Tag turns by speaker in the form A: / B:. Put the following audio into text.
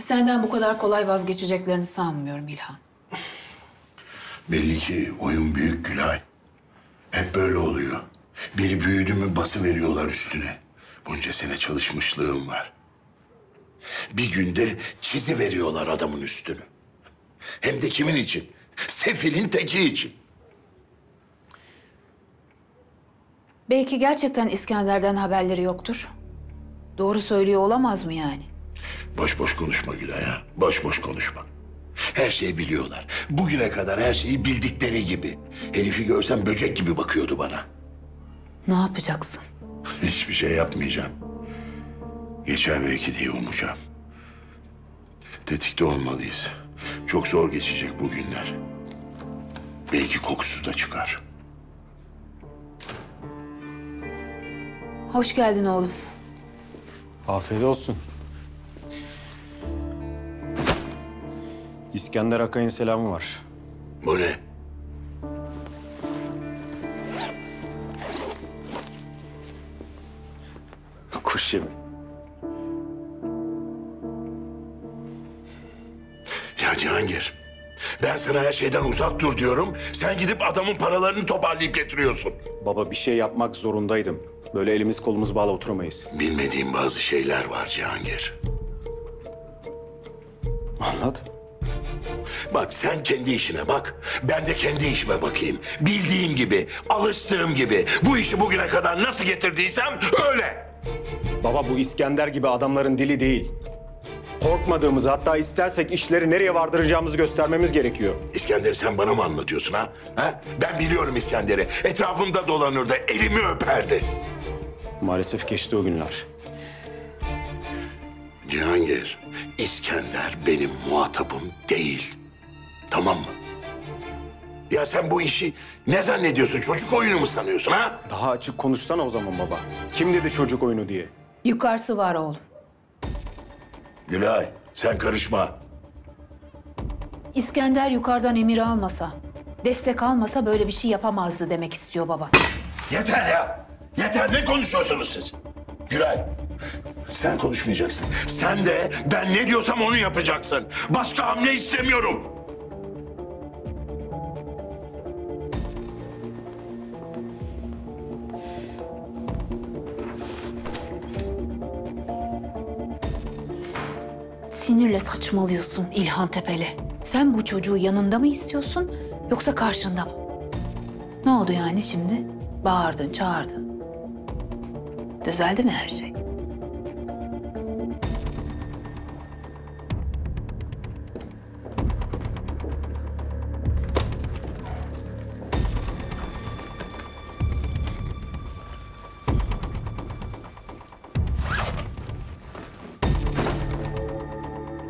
A: Senden bu kadar kolay vazgeçeceklerini sanmıyorum İlhan.
B: Belli ki oyun büyük Gülay. Hep böyle oluyor. Biri büyüdü mü basıveriyorlar üstüne. Bunca sene çalışmışlığım var. Bir günde çiziveriyorlar adamın üstünü. Hem de kimin için? Sefilin teki için.
A: Belki gerçekten İskender'den haberleri yoktur. Doğru söylüyor olamaz mı yani?
B: Boş boş konuşma Gülay ha. Boş boş konuşma. Her şeyi biliyorlar. Bugüne kadar her şeyi bildikleri gibi. Herifi görsem böcek gibi bakıyordu bana.
A: Ne yapacaksın?
B: Hiçbir şey yapmayacağım. Geçer belki diye umacağım. Tetikte olmalıyız. Çok zor geçecek bu günler. Belki kokusu da çıkar.
A: Hoş geldin oğlum.
C: Afiyet olsun. İskender Akay'ın selamı var.
B: Bu ne?
C: Kuş yemi.
B: Ya Cihangir, ben sana her şeyden uzak dur diyorum. Sen gidip adamın paralarını toparlayıp getiriyorsun.
C: Baba bir şey yapmak zorundaydım. Böyle elimiz kolumuz bağlı oturamayız.
B: Bilmediğim bazı şeyler var Cihangir.
C: Anlat.
B: Bak sen kendi işine bak. Ben de kendi işime bakayım. Bildiğim gibi, alıştığım gibi. Bu işi bugüne kadar nasıl getirdiysem öyle.
C: Baba bu İskender gibi adamların dili değil. Korkmadığımızı, hatta istersek işleri nereye vardıracağımızı göstermemiz gerekiyor.
B: İskender'i sen bana mı anlatıyorsun ha? Ben biliyorum İskender'i. Etrafımda dolanırdı, elimi öperdi.
C: Maalesef geçti o günler.
B: Cihangir, İskender benim muhatabım değil. Tamam mı? Ya sen bu işi ne zannediyorsun? Çocuk oyunu mu sanıyorsun ha?
C: Daha açık konuşsana o zaman baba. Kim dedi çocuk oyunu diye?
A: Yukarısı var oğlum.
B: Gülay, sen karışma.
A: İskender yukarıdan emir almasa, destek almasa böyle bir şey yapamazdı demek istiyor baba.
B: Yeter ya! Yeter, ne konuşuyorsunuz siz? Gülay, sen konuşmayacaksın. Sen de ben ne diyorsam onu yapacaksın. Başka hamle istemiyorum.
A: Sinirle saçmalıyorsun İlhan Tepeli. Sen bu çocuğu yanında mı istiyorsun yoksa karşında mı? Ne oldu yani şimdi? Bağırdın, çağırdın. Düzeldi mi her şey?